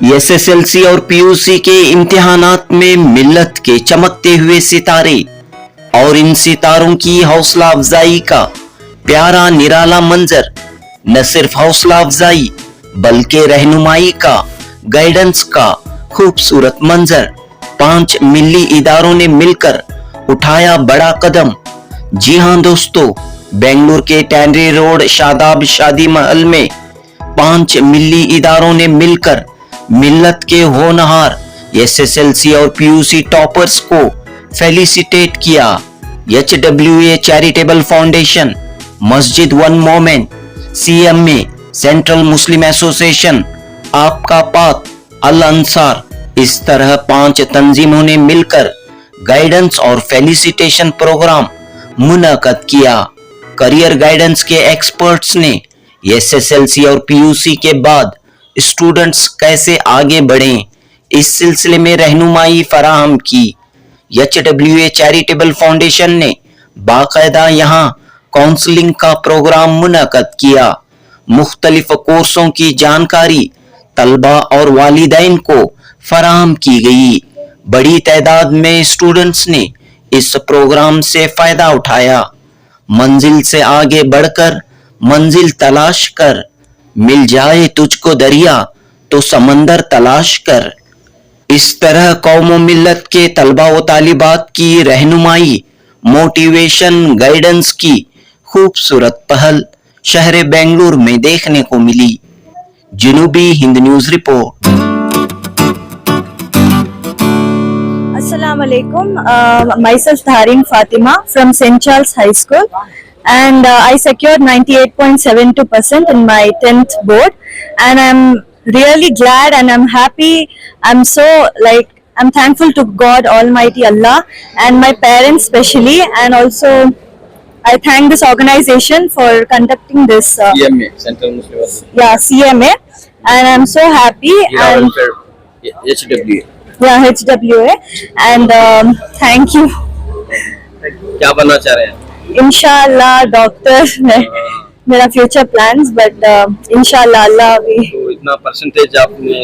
SSLC और PUC के इम्तिहानात में मिल्लत के चमकते हुए सितारे और इन सितारों की हौसला अफजाई का प्यारा निराला मंजर न सिर्फ हौसला अफजाई बल्कि रहनुमाई का, गाइडेंस का खूबसूरत मंजर। 5 मिली इदारों ने मिलकर उठाया बड़ा कदम। जी हां दोस्तों, बेंगलुरु के टैंड्रे रोड शादाब शादी महल में 5 मिली इदारों ने मिलकर मिल्लत के होनहार एसएसएलसी और पीयूसी टॉपर्स को फेलिसिटेट किया। HWA चैरिटेबल फाउंडेशन, मस्जिद वन मोमेंट, CMA सेंट्रल मुस्लिम एसोसिएशन, आपका पाक, अल अंसार, इस तरह 5 तंजीमों ने मिलकर गाइडेंस और फेलिसिटेशन प्रोग्राम मुनक्कद किया। करियर गाइडेंस के एक्सपर्ट्स ने एसएसएलसी और पीयूसी के बाद स्टूडेंट्स कैसे आगे बढ़ें, इस सिलसिले में रहनुमाई फराहम की। HWA चैरिटेबल फाउंडेशन ने बाकायदा यहाँ काउंसलिंग का प्रोग्राम मुनक्कद किया। मुख्तलिफ कोर्सों की जानकारी तलबा और वालिदैन को फराहम की गई। बड़ी तादाद में स्टूडेंट्स ने इस प्रोग्राम से फायदा उठाया। मंजिल से आगे बढ़कर मंजिल तलाश कर, मिल जाए तुझको दरिया तो समंदर तलाश कर। इस तरह कौम मिल्लत के तलबा व तालिबात की रहनुमाई, मोटिवेशन, गाइडेंस की खूबसूरत पहल शहर बेंगलुरु में देखने को मिली। जनूबी Hind news report. Assalamu alaikum. Myself Dharin Fatima from St. Charles High School, and I secured 98.72% in my 10th board, and I'm really glad and I'm happy. I'm thankful to God Almighty Allah and my parents especially, and also I thank this organization for conducting this CMA Central Muslim Association. Yeah, CMA, and I'm so happy. And HWA. Yeah, HWA, and thank you. क्या बनना चाह रहे हैं? इंशाल्लाह doctor है मेरा future plans, but इंशाल्लाह अल्लाह भी। तो इतना परसेंटेज आपने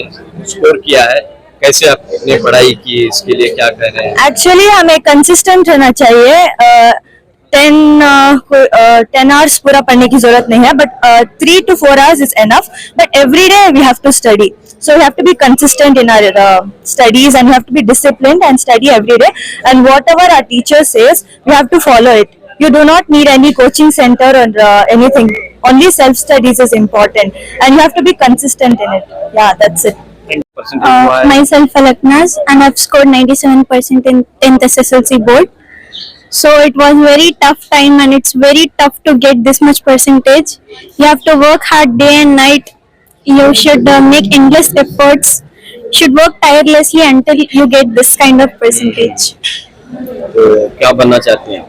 स्कोर किया है, कैसे आपने पढ़ाई की, इसके लिए क्या कर रहे हैं? एक्चुअली हमें कंसिस्टेंट रहना चाहिए। 10 hours पूरा पढ़ने की जरूरत नहीं है, but 3 to 4 hours is enough. But every day we have to study, so we have to be consistent in our studies, and we have to be disciplined and study every day. And whatever our teacher says, we have to follow it. You do not need any coaching center or anything. Only self studies is important, and you have to be consistent in it. Yeah, that's it. Myself Alaknaz, and I've scored 97% in 10th SSLC board. So it was very tough time, and it's very tough to get this much percentage. You have to work hard day and night. You should make endless efforts. Should work tirelessly until you get this kind of percentage. तो क्या बनना चाहते हैं?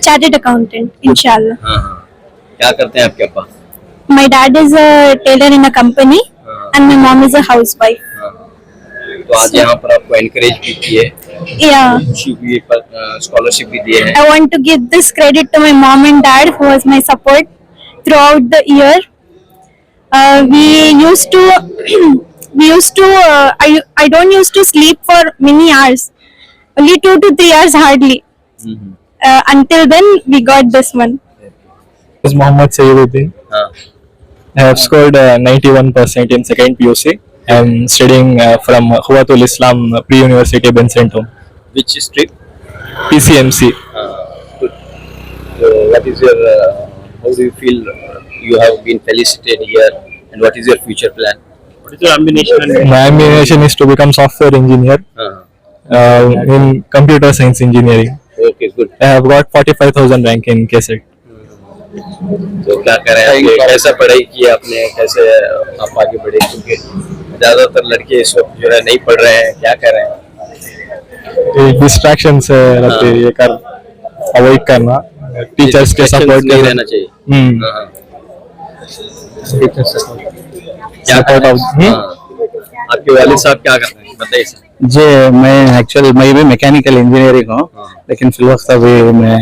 Chartered accountant, inshallah. हाँ। क्या करते हैं आपके पास? My dad is a tailor in a company, and my mom is a housewife. तो आज यहाँ पर आपको एनकरेज भी किए, Yeah. स्कॉलरशिप भी दिए हैं। I want to give this credit to my mom and dad, who was my support throughout the year. I don't used to sleep for many hours, only 2 to 3 hours hardly. Until then, we got this one. Is Mohammed Sayyiduddin. I have scored 91% in second PUC. I am studying from Huwatul Islam Pre-University Bensenton. Which stream? PCMC. So what is your? How do you feel? You have been felicitated here, and what is your future plan? What is your ambition? My ambition is to become software engineer in computer science engineering. Okay, good. I have got 45,000 rank in KSET. तो क्या करें आगे, कैसा पढ़ाई की आपने, कैसे आप आगे बढ़े? क्योंकि ज्यादातर लड़के इस वक्त जो है नहीं पढ़ रहे हैं, क्या कर रहे हैं? डिस्ट्रैक्शन से रहते हैं, ये कर अवॉइड करना, टीचर्स के सपोर्ट नहीं रहना चाहिए। क्या आपके वालिद साहब क्या करते हैं, बताइए सर। जी, मैं भी मैकेनिकल इंजीनियरिंग हूँ, लेकिन फिल वक्त अभी मैं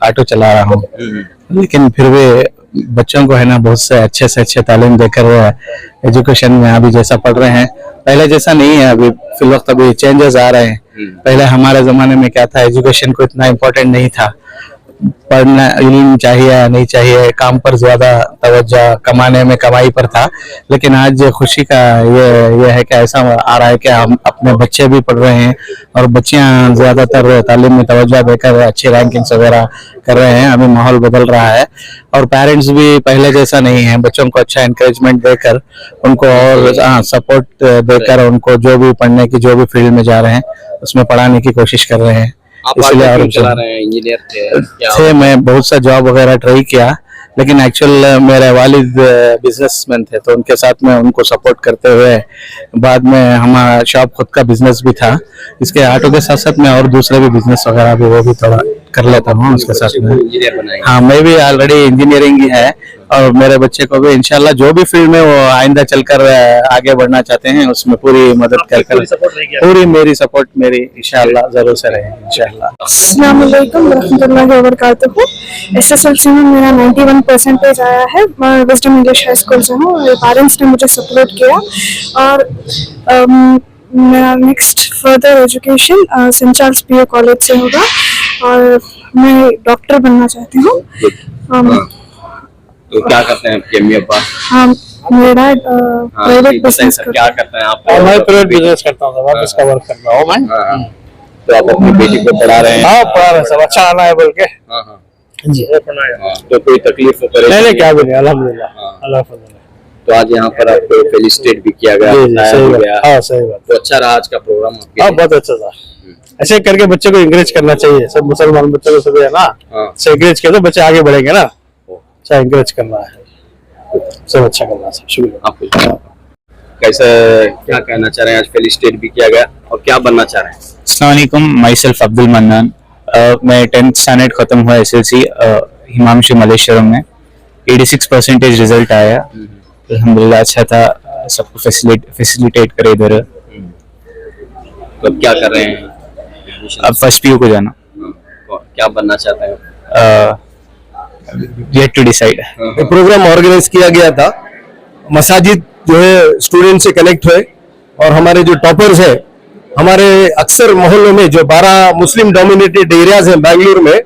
ऑटो चला रहा हूँ। लेकिन फिर भी बच्चों को है ना बहुत से अच्छे तालीम देकर एजुकेशन में अभी जैसा पढ़ रहे हैं पहले जैसा नहीं है। अभी फिल वक्त अभी चेंजेस आ रहे हैं। पहले हमारे जमाने में क्या था, एजुकेशन को इतना इम्पोर्टेंट नहीं था। पढ़ना इल्म चाहिए या नहीं चाहिए, काम पर ज्यादा तवज्जो, कमाने में कमाई पर था। लेकिन आज खुशी का ये है कि ऐसा आ रहा है कि हम अपने बच्चे भी पढ़ रहे हैं और बच्चियां ज्यादातर तालीम में तवज्जो देकर अच्छी रैंकिंग्स वगैरह कर रहे हैं। अभी माहौल बदल रहा है और पेरेंट्स भी पहले जैसा नहीं है। बच्चों को अच्छा एनकरेजमेंट देकर, उनको और सपोर्ट देकर, उनको जो भी पढ़ने की जो भी फील्ड में जा रहे हैं उसमें पढ़ाने की कोशिश कर रहे हैं। आप इसलिए आगे और क्यों चला रहे हैं? इंजीनियर थे, मैं बहुत सा जॉब वगैरह ट्राई किया, लेकिन एक्चुअल मेरे वालिद बिजनेसमैन थे, तो उनके साथ में उनको सपोर्ट करते हुए बाद में हमारा शॉप खुद का बिजनेस भी था। इसके ऑटो के साथ साथ मैं और दूसरे भी बिजनेस वगैरह भी वो भी थोड़ा कर लेता हूँ उसके साथ में। इंजीनियर बनाएंगे? हाँ, मैं भी ऑलरेडी इंजीनियरिंग ही है और मेरे बच्चे को भी इंशाल्लाह जो भी फील्ड में वो आइंदा चलकर आगे बढ़ना चाहते हैं उसमें पूरी मदद कर पूरी मेरी सपोर्ट मेरी इंशाल्लाह जरूर से रहे इंशाल्लाह। अस्सलाम वालेकुम रहमतुल्लाहि व बरकातुहू। SSLC में मेरा 91% आया है। मैं विजडम इंग्लिश हाई स्कूल से हूँ। मेरे पेरेंट्स ने मुझे सपोर्ट किया और मेरा next further education saint Charles PU college से होगा और मैं डॉक्टर बनना चाहती हूँ। तो क्या करते हैं आपके अम्मी अब्बा? हाँ, मेरा प्राइवेट बिजनेस क्या करते हैं आप? मैं प्राइवेट बिजनेस करता हूँ, ऑफिस का वर्क कर रहा हूँ मैं। तो आप अपनी बेटी को पढ़ा रहे हैं? हाँ, पढ़ा रहे हैं, सब अच्छा आना है बोल के। हाँ। जी, तो कोई तकलीफ हो नहीं क्या भी नहीं, अल्हम्दुलिल्लाह। तो आज यहाँ पर आपको फेलिसिटेट भी किया गया, सही बात। हाँ, सही बात। तो अच्छा रहा आज का प्रोग्राम आपके हाँ, लिए? बहुत अच्छा था। ऐसे करके बच्चे को इंकरेज करना चाहिए, सब मुसलमान बच्चों को सब है ना, ऐसे इंकरेज किया तो बच्चे आगे बढ़ेंगे ना। अच्छा इंकरेज करना है, सब अच्छा करना है। सब शुक्रिया। आप कैसे, क्या कहना चाह रहे हैं? आज फेलिसिटेट भी किया गया और क्या बनना चाह रहे हैं? अस्सलाम वालेकुम, माई सेल्फ अब्दुल मन्नान। मैं 10th स्टैंडर्ड खत्म हुआ SSLC हिमांशु मलेश्वरम में। 86% रिजल्ट आया, अल्हम्दुलिल्लाह अच्छा था। सबको फैसिलिटेट करे इधर। तो अब क्या कर रहे हैं? अब फर्स्ट PU को जाना। क्या बनना चाहते हैं? Yet to decide. Programme organise किया गया था। मसाजिद जो है स्टूडेंट से कनेक्ट हुए और हमारे जो टॉपर्स है, हमारे अक्सर मोहल्लों में जो 12 मुस्लिम डोमिनेटेड एरियाज हैं बेंगलुरु में,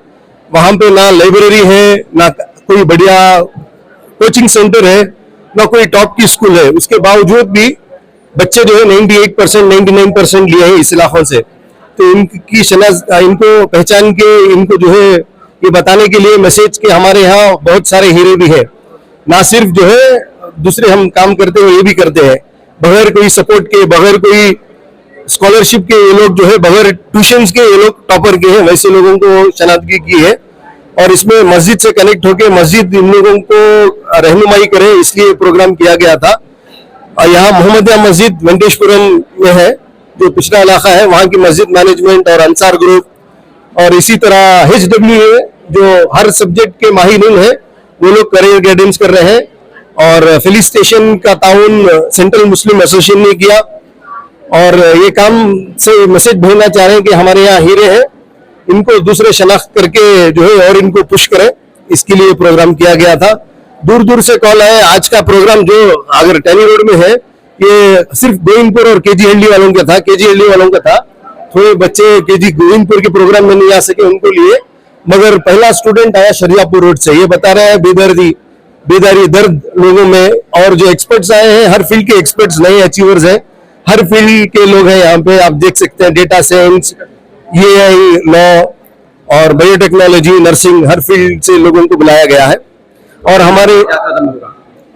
वहां पे ना लाइब्रेरी है, ना कोई बढ़िया कोचिंग सेंटर है, ना कोई टॉप की स्कूल है। उसके बावजूद भी बच्चे जो है 98% 99% लिए हैं इस इलाकों से। तो इनकी इनको पहचान के, इनको जो है ये बताने के लिए मैसेज कि हमारे यहाँ बहुत सारे हीरे भी है। ना सिर्फ जो है दूसरे हम काम करते हैं, ये भी करते हैं बगैर कोई सपोर्ट के, बगैर कोई स्कॉलरशिप के। ये लोग जो है बगैर ट्यूशंस के ये लोग टॉपर के हैं। वैसे लोगों को शनाख्ती की है और इसमें मस्जिद से कनेक्ट होकर मस्जिद इन लोगों को रहनुमाई करे, इसलिए प्रोग्राम किया गया था। और यहाँ मोहम्मदिया मस्जिद वेंकटेशपुरम में है, जो पिछड़ा इलाका है, वहाँ की मस्जिद मैनेजमेंट और अंसार ग्रुप और इसी तरह HW जो हर सब्जेक्ट के माहिर है, वो लोग करियर गाइडेंस कर रहे हैं। और फेलिसिटेशन का ताउन सेंट्रल मुस्लिम एसोसिएशन ने किया और ये काम से मैसेज भेजना चाह रहे हैं कि हमारे यहाँ हीरे हैं, इनको दूसरे शनाख्त करके जो है और इनको पुश करें, इसके लिए प्रोग्राम किया गया था। दूर दूर से कॉल आए। आज का प्रोग्राम जो अगर टैनी रोड में है, ये सिर्फ गोविंदपुर और KG वालों का था, KG वालों का था। थोड़े बच्चे KG गोविंदपुर के प्रोग्राम में नहीं आ सके, उनको लिए, मगर पहला स्टूडेंट आया शरियापुर रोड से। ये बता रहे हैं बेदारी दर्द लोगों में। और जो एक्सपर्ट्स आए हैं, हर फील्ड के एक्सपर्ट्स नए अचीवर्स हैं, हर फील्ड के लोग हैं यहाँ पे। आप देख सकते हैं डेटा साइंस, AI, लॉ और बायोटेक्नोलॉजी, नर्सिंग, हर फील्ड से लोगों को बुलाया गया है। और हमारे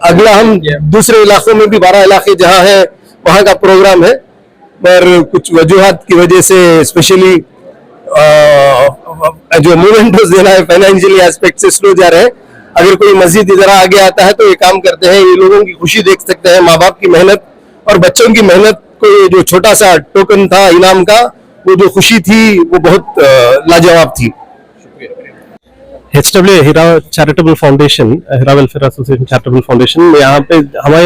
अगला हम दूसरे इलाकों में भी 12 इलाके जहाँ है वहाँ का प्रोग्राम है, पर कुछ वजूहात की वजह से स्पेशली जो मूवमेंट देना है फाइनेंशियली एस्पेक्ट से स्लो जा रहे हैं। अगर कोई मस्जिद इधर आगे आता है तो ये काम करते हैं। ये लोगों की खुशी देख सकते हैं, माँ बाप की मेहनत और बच्चों की मेहनत को ये जो छोटा सा टोकन था इनाम का, वो जो खुशी थी वो बहुत लाजवाब थी। HW हीरा चैरिटेबल फाउंडेशन, हीरा वेलफेयर एसोसिएशन चैरिटेबल फाउंडेशन, यहाँ पे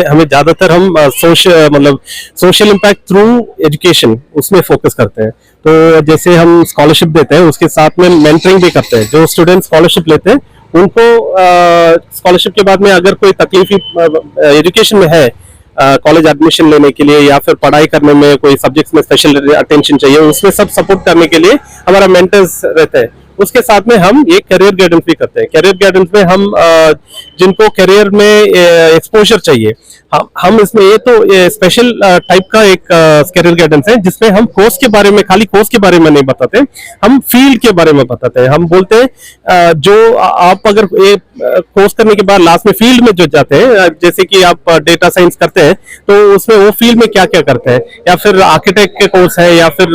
हमें ज्यादातर हम सोशल इम्पैक्ट थ्रू एजुकेशन उसमें फोकस करते हैं। तो जैसे हम स्कॉलरशिप देते हैं, उसके साथ में मेंटरिंग भी करते हैं। जो स्टूडेंट स्कॉलरशिप लेते हैं उनको स्कॉलरशिप के बाद में अगर कोई तकलीफ एजुकेशन में है, कॉलेज एडमिशन लेने के लिए या फिर पढ़ाई करने में कोई सब्जेक्ट्स में स्पेशल अटेंशन चाहिए, उसमें सब सपोर्ट करने के लिए हमारा मेंटर्स रहते हैं। उसके साथ में हम ये करियर गाइडेंस भी करते हैं। करियर गाइडेंस में हम जिनको करियर में एक्सपोजर चाहिए, हम इसमें ये तो स्पेशल टाइप का एक करियर गाइडेंस है जिसमें हम कोर्स के बारे में, खाली कोर्स के बारे में नहीं बताते, हम फील्ड के बारे में बताते हैं। हम बोलते हैं जो आप अगर ये कोर्स करने के बाद लास्ट में फील्ड में जो जाते हैं, जैसे कि आप डेटा साइंस करते हैं तो उसमें वो फील्ड में क्या क्या करते हैं, या फिर आर्किटेक्ट के कोर्स है या फिर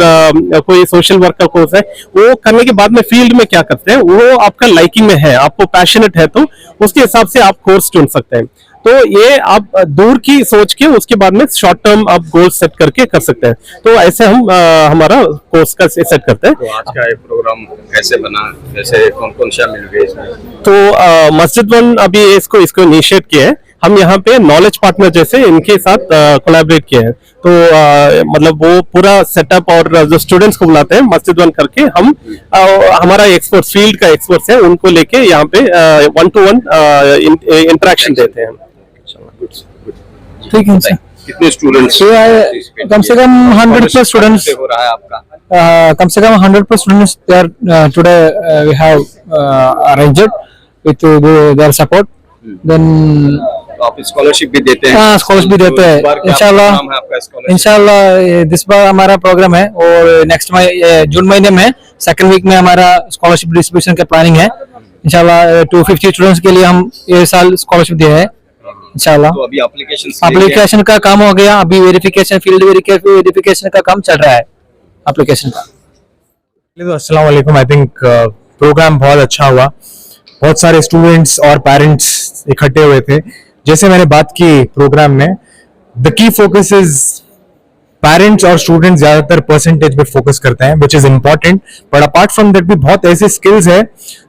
कोई सोशल वर्क का कोर्स है, वो करने के बाद में फील्ड में क्या करते हैं, वो आपका लाइकिंग में है, आपको पैशनेट है तो उसके हिसाब से आप कोर्स चुन सकते हैं। तो ये आप दूर की सोच के उसके बाद में शॉर्ट टर्म आप गोल सेट करके कर सकते हैं। तो ऐसे हम हमारा कोर्स का सेट करते हैं। तो आज का ये प्रोग्राम कैसे बना, कैसे कौन कौन शामिल हुए इसमें? तो मस्जिद वन अभी इसको इनिशिएट किया है। हम यहाँ पे नॉलेज पार्टनर जैसे इनके साथ कोलैबोरेट किए हैं। तो मतलब वो पूरा सेटअप और जो स्टूडेंट्स को बुलाते हैं मस्जिद वन करके, हम हमारा एक्सपर्ट फील्ड का एक्सपर्ट्स है उनको लेके यहाँ पे 1-to-1 इंटरेक्शन देते हैं। ठीक है सर। कितने स्टूडेंट्स कम से कम 100+ स्टूडेंट्स हो रहा है आपका? कम से कम 100+ students today we have arranged with their support. Then तो आप स्कॉलरशिप भी देते हैं? हाँ, स्कॉलरशिप भी देते हैं इंशाल्लाह। दिस बार हमारा प्रोग्राम है और नेक्स्ट जून महीने में सेकंड वीक में हमारा स्कॉलरशिप डिस्ट्रीब्यूशन का प्लानिंग है इंशाल्लाह। 250 स्टूडेंट्स के लिए हम ये साल स्कॉलरशिप दिए हैं इंशाल्लाह। तो अभी एप्लीकेशन का काम हो गया, अभी वेरिफिकेशन, फील्ड वेरिफिकेशन का काम चल रहा है एप्लीकेशन का। अस्सलाम वालेकुम। आई थिंक प्रोग्राम बहुत अच्छा हुआ, बहुत सारे स्टूडेंट्स और पेरेंट्स इकट्ठे हुए थे। जैसे मैंने बात की प्रोग्राम में, the key focus is parents और स्टूडेंट्स ज्यादातर परसेंटेज पे फोकस करते हैं, which is important, but apart from that भी बहुत ऐसे स्किल्स है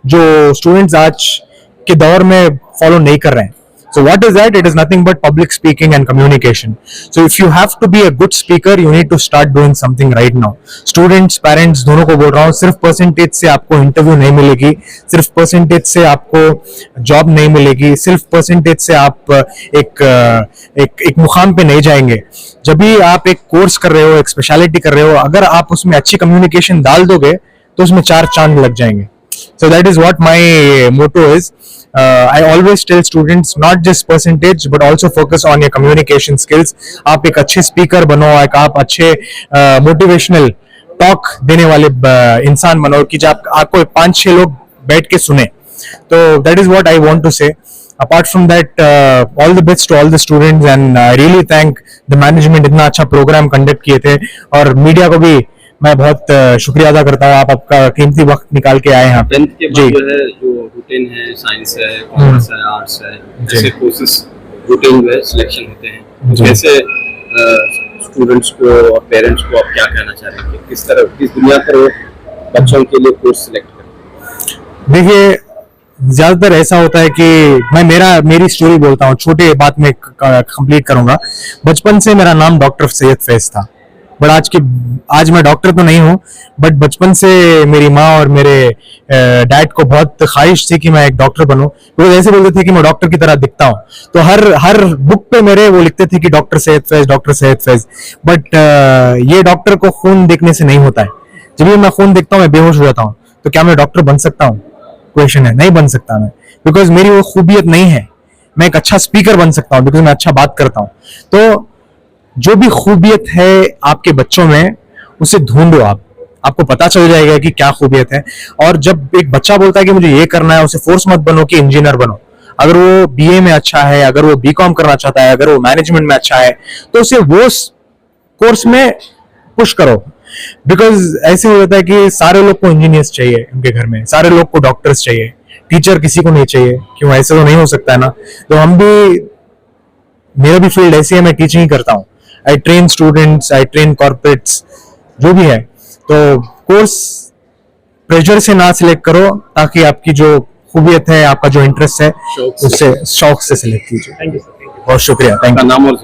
जो स्टूडेंट्स आज के दौर में फॉलो नहीं कर रहे हैं। So what is that? It is nothing but public speaking and communication. So if you have to be a good speaker, you need to start doing something right now. Students, parents दोनों को बोल रहा हूँ, सिर्फ percentage से आपको interview नहीं मिलेगी, सिर्फ परसेंटेज से आपको जॉब नहीं मिलेगी, सिर्फ परसेंटेज से आप एक मुकाम पे नहीं जाएंगे। जब भी आप एक कोर्स कर रहे हो, एक स्पेशलिटी कर रहे हो, अगर आप उसमें अच्छी कम्युनिकेशन डाल दोगे तो उसमें 4 चांद लग जाएंगे। So that is what my motto is. I always tell students not just percentage but also focus on your communication skills. आप एक अच्छे स्पीकर बनो, एक आप अच्छे मोटिवेशनल टॉक देने वाले इंसान बनो कि जब आपको 5-6 लोग बैठ के सुने। तो that is what I want to say. Apart from that, all the best to all the students and I really thank the management, इतना अच्छा प्रोग्राम कंडक्ट किए थे, और मीडिया को भी मैं बहुत शुक्रिया अदा करता हूँ, आप आपका कीमती वक्त निकाल के आए यहाँ पे। 10th के बाद जो है, जो रूटीन है, साइंस है, कॉमर्स है, आर्ट्स है, जैसे कोर्सेज रूटीन में सिलेक्शन होते हैं, जैसे स्टूडेंट्स को और पेरेंट्स को आप क्या कहना चाह रहे हैं, किस तरह, किस दुनिया पर वो बच्चों के लिए कोर्स सिलेक्ट करें? देखिए, ज्यादातर ऐसा होता है कि मैं मेरी स्टोरी बोलता हूँ, छोटी बात में कंप्लीट करूंगा। बचपन से मेरा नाम डॉक्टर सैयद फैज था, बट आज मैं डॉक्टर तो नहीं हूँ, बट बचपन से मेरी माँ और मेरे डैड को बहुत ख्वाहिश थी कि मैं एक डॉक्टर बनूं। वो ऐसे बोलते थे कि मैं डॉक्टर की तरह दिखता हूँ, तो हर बुक पे मेरे वो लिखते थे कि doctor Syed Faiz, doctor Syed Faiz. But ये डॉक्टर को खून देखने से नहीं होता है। जब भी मैं खून देखता हूँ मैं बेहोश हो जाता हूँ। तो क्या मैं डॉक्टर बन सकता हूँ? क्वेश्चन है, नहीं बन सकता मैं, बिकॉज मेरी वो खूबियत नहीं है। मैं एक अच्छा स्पीकर बन सकता हूँ बिकॉज मैं अच्छा बात करता हूँ। तो जो भी खूबियत है आपके बच्चों में, उसे ढूंढो आपको पता चल जाएगा कि क्या खूबियत है। और जब एक बच्चा बोलता है कि मुझे ये करना है, उसे फोर्स मत बनो कि इंजीनियर बनो। अगर वो बीए में अच्छा है, अगर वो बीकॉम करना चाहता है, अगर वो मैनेजमेंट में अच्छा है, तो उसे वो कोर्स में पुश करो। बिकॉज ऐसे हो जाता है कि सारे लोग को इंजीनियर्स चाहिए उनके घर में, सारे लोग को डॉक्टर्स चाहिए, टीचर किसी को नहीं चाहिए। क्यों? ऐसे तो नहीं हो सकता है ना। तो हम भी, मेरा भी फील्ड ऐसी है, मैं टीचिंग ही करता हूँ। आई ट्रेन स्टूडेंट्स, आई ट्रेन कॉर्पोरेट्स, जो भी है। तो कोर्स प्रेशर से ना सिलेक्ट करो, ताकि आपकी जो खूबियत है, आपका जो इंटरेस्ट है, उससे शौक से सिलेक्ट कीजिए। बहुत शुक्रिया, थैंक यू। नाम और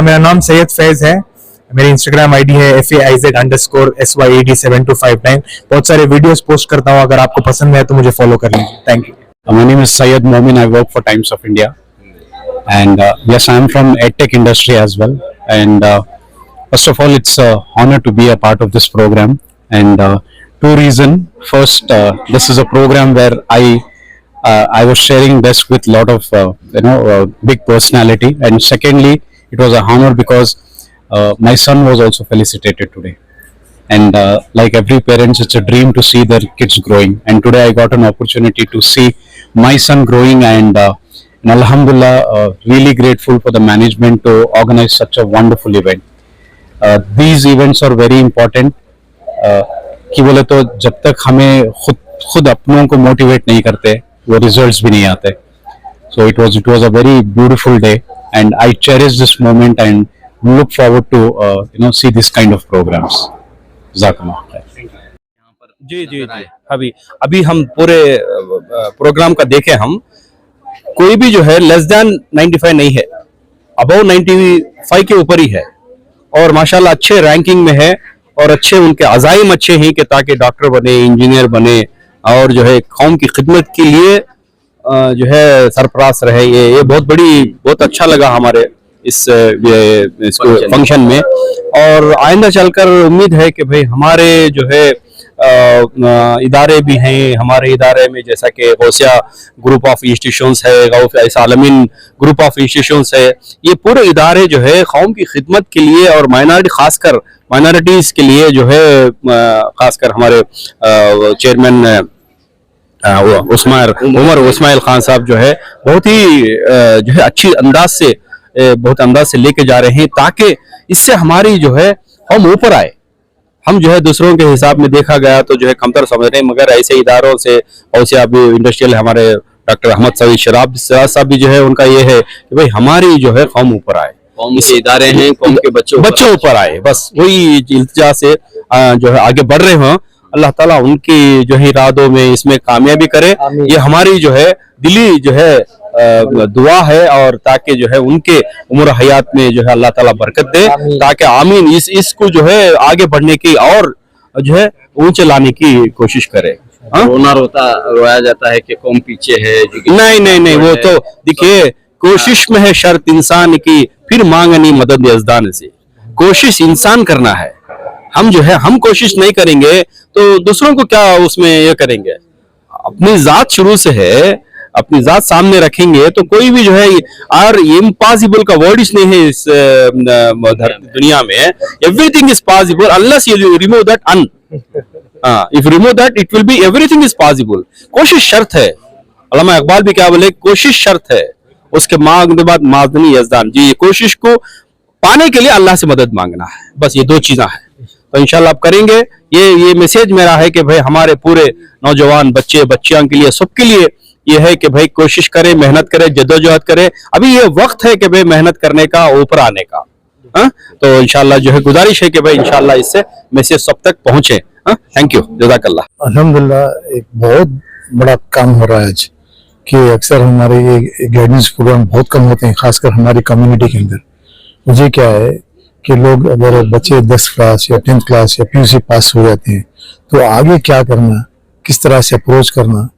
मेरा नाम सैयद फैज है, मेरी इंस्टाग्राम आईडी है FAIZ_SYAD7259। बहुत सारे वीडियोस पोस्ट करता हूँ, अगर आपको पसंद है तो मुझे फॉलो कर लीजिए। Thank you. My name is Syed Momin. I work for Times of India, and yes, I am from EdTech industry as well. And first of all, it's an honor to be a part of this program. And two reasons. First, this is a program where I was sharing this with a lot of big personality. And secondly, it was an honor because my son was also felicitated today. And like every parent, it's a dream to see their kids growing. And today I got an opportunity to see my son growing, and Alhamdulillah, really grateful for the management to organize such a wonderful event. These events are very important. कि बोले तो जब तक हमें खुद अपनों को motivate नहीं करते, वो रिजल्ट्स भी नहीं आते. So it was a very beautiful day, and I cherish this moment and look forward to see this kind of programs. जी जी जी. अभी हम पूरे प्रोग्राम का देखें, हम कोई भी जो है लेस देन 95 नहीं है, अबव 95 के ऊपर ही है, और माशाल्लाह अच्छे रैंकिंग में है, और अच्छे उनके अज़ाइम अच्छे हैं कि ताकि डॉक्टर बने, इंजीनियर बने, और जो है कौम की खिदमत के लिए जो है सरफराज रहे. ये बहुत अच्छा लगा हमारे इस फंक्शन में. और आइंदा चलकर उम्मीद है कि भाई हमारे जो है इदारे भी हैं, हमारे इदारे में जैसा कि गौसिया ग्रुप ऑफ इंस्टीट्यूशंस है, गौस आलमीन ग्रुप ऑफ इंस्टीट्यूशंस है, ये पूरे इदारे जो है कौम की खिदमत के लिए और खासकर माइनॉरिटीज के लिए जो है, खासकर हमारे चेयरमैन उमर उस्माइल खान साहब जो है बहुत ही जो है अच्छी अंदाज से लेके जा रहे हैं, ताकि इससे हमारी जो है हम ऊपर आए. हम जो है दूसरों के हिसाब में देखा गया तो जो है कमतर समझ रहे हैं, मगर ऐसे इदारों से और से अभी इंडस्ट्रियल हमारे डॉक्टर अहमद सईद शराब साहब भी जो है, उनका ये है कि भाई हमारी जो है कौम ऊपर आए, कौम के इदारे हैं, कौम के बच्चे ऊपर आए. बस वही इल्तिजा से जो है आगे बढ़ रहे हों. अल्लाह ताला उनकी जो है इरादों में इसमें कामयाबी करे, ये हमारी जो है दिली जो है दुआ है, और ताकि जो है उनके उम्र हयात में जो है अल्लाह ताला बरकत दे, ताकि आमीन इसको जो है आगे बढ़ने की और जो है ऊंचे लाने की कोशिश करे. रोया जाता है कि कौम पीछे है. नहीं, वो तो देखिए, कोशिश में है शर्त इंसान की, फिर मांगनी मदद यज़दान से. कोशिश इंसान करना है. हम कोशिश नहीं करेंगे तो दूसरों को क्या उसमें ये करेंगे. अपनी जात शुरू से है, अपनी जात सामने रखेंगे तो कोई भी जो है, और इम्पॉसिबल का वर्ड नहीं है इस दुनिया में. Everything is possible unless you remove that un. If remove that it will be everything is possible. कोशिश शर्त है. अल्लामा इकबाल भी क्या बोले, कोशिश शर्त है, उसके मांगने बाद माज़नी यज़दान. जी, ये कोशिश को पाने के लिए अल्लाह से मदद मांगना है. बस ये दो चीजें हैं. तो इंशाल्लाह आप करेंगे. ये मैसेज मेरा है कि भाई हमारे पूरे नौजवान बच्चियां के लिए, सबके लिए ये है कि भाई कोशिश करें, मेहनत करें, जद्दोजहद करें. अभी ये वक्त है कि भाई मेहनत करने का, ऊपर आने का. तो इंशाल्लाह जो है गुजारिश है कि भाई इंशाल्लाह इससे मैसेज सब तक पहुंचे. थैंक यू, जज़ाकल्लाह. अल्हम्दुलिल्लाह एक बहुत बड़ा काम हो रहा है आज, कि अक्सर हमारे ये गाइडेंस प्रोग्राम बहुत कम होते हैं, खासकर हमारी कम्युनिटी के अंदर. मुझे क्या है कि लोग, अगर बच्चे 10 क्लास या 10th क्लास या PUC पास हो जाते हैं तो आगे क्या करना, किस तरह से अप्रोच करना,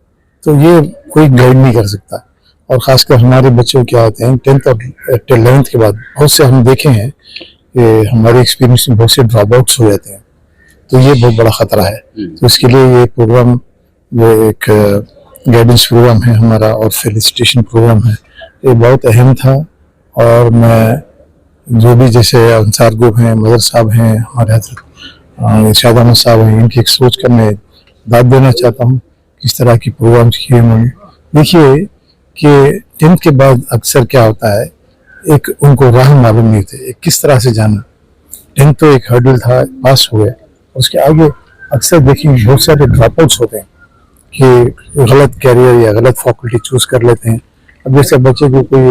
तो ये कोई गाइड नहीं कर सकता. और ख़ासकर हमारे बच्चे क्या होते हैं 10th और 11th के बाद, बहुत से हम देखे हैं कि हमारे एक्सपीरियंस में बहुत से ड्रॉप आउट्स हो जाते हैं. तो ये बहुत बड़ा ख़तरा है. तो इसके लिए ये प्रोग्राम, वो एक गाइडेंस प्रोग्राम है हमारा और फेलिसिटेशन प्रोग्राम है, ये बहुत अहम था. और मैं जो भी जैसे अंसार ग्रुप हैं, मदर साहब हैं, हमारे हजरत इरशाद अहमद साहब हैं, इनकी एक सोच का मैं दाद देना चाहता हूँ. किस तरह की प्रोग्राम किए उन्होंने. देखिए कि 10th के बाद अक्सर क्या होता है, एक उनको राह मालूम नहीं थे, एक किस तरह से जाना. 10th तो एक हर्डल था, पास हो गए. उसके आगे अक्सर देखेंगे बहुत सारे ड्रॉप आउट्स होते हैं कि गलत कैरियर या गलत फैकल्टी चूज कर लेते हैं. अब जैसे बच्चे को कोई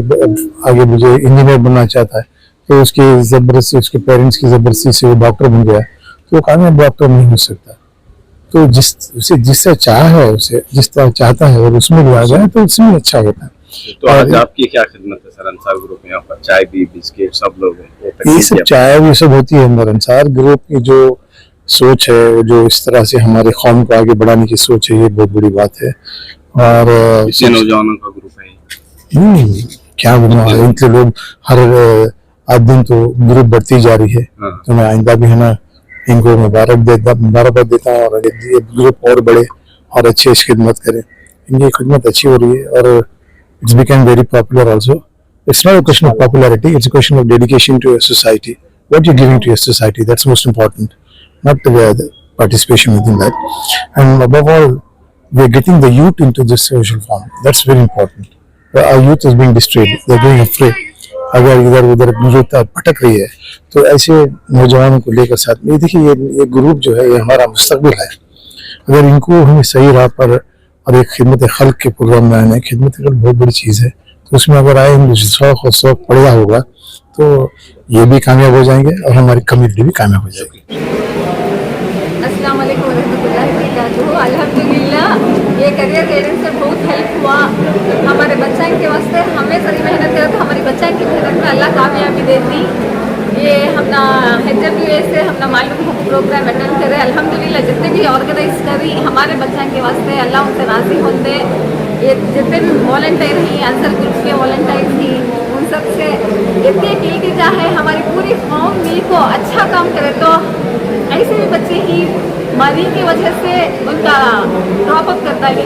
आगे मुझे इंजीनियर बनना चाहता है, तो उसकी ज़बरदस्ती, उसके पेरेंट्स की ज़बरदस्ती से वो डॉक्टर बन गया, तो वो कामयाब डॉक्टर नहीं हो सकता. तो जिससे चाह है, उसे जिस तरह चाहता है और उसमें भी आ जाए तो उसमें अच्छा होता है. तो आज आपकी क्या खिदमत है सर अंसार ग्रुप में? यहाँ पर चाय भी, बिस्किट, सब लोग ये सब चाय भी सब होती है अंदर. अंसार ग्रुप की जो सोच है, जो इस तरह से हमारे कौम को आगे बढ़ाने की सोच है, ये बहुत बड़ी बात है. और इससे नौजवानों का ग्रुप है। क्या बोलूं, इनके लोग हर आज दिन तो ग्रुप बढ़ती जा रही है। हाँ। तो मैं आइंदा भी है ना इनको मुबारकबाद देता हूँ और ये ग्रुप और बड़े और अच्छे इसकी खिदमत करें। इनकी खिदमत अच्छी हो रही है और it's become very popular also. It's not a question of popularity, it's a question of dedication to your society. What you're giving to your society, that's most important, not the participation within that. And above all, we're getting the youth into this social form. That's very important. Our youth is being destroyed. They're going afraid. अगर इधर उधर youth भटक रही है तो ऐसे नौजवानों को लेकर साथ में देखिए ये ग्रुप जो है ये हमारा मुस्तकबिल है। अगर इनको हमें सही राह पर और एक खिदमत खल्क के प्रोग्राम में आना है, खिदमत खल्क बहुत बड़ी चीज़ है, तो उसमें अगर आए शौक और शौक पड़ा होगा तो ये भी कामयाब हो जाएंगे और हमारी कम्युनिटी भी कामयाब हो जाएगी। अस्सलाम वालेकुम रहमतुल्लाहि व बरकातुहू। अल्हम्दुलिल्लाह ये करियर गाइडेंस से बहुत हेल्प हुआ हमारे बच्चा के वास्ते। हमें सारी मेहनत करे तो हमारी बच्चा की मेहनत में अल्लाह कामयाबी देती। ये हमना HWA से हमना मालूम प्रोग्राम अटेंड करे। अल्हम्दुलिल्लाह जितने भी ऑर्गेनाइज करी हमारे बच्चा के वास्ते अल्लाह उनसे राज़ी होते। ये जितने भी वॉलंटियर हैं आंसर ग्रुप के वॉलंटियर थी उन सब से इतनी अपील की जा है हमारी पूरी कौम मिल को अच्छा काम करे तो ऐसे भी बच्चे ही मरी की वजह से उनका ड्रॉप अप करता है।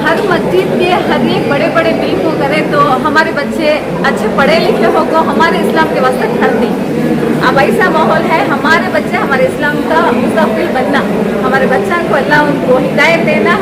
हर मस्जिद के हर एक बड़े बड़े बिल को करे तो हमारे बच्चे अच्छे पढ़े लिखे हो को हमारे इस्लाम के वास्ते खड़ दी। अब ऐसा माहौल है हमारे बच्चे हमारे इस्लाम का मुस्तक़बिल बनना, हमारे बच्चा को अल्लाह उनको हिदायत देना।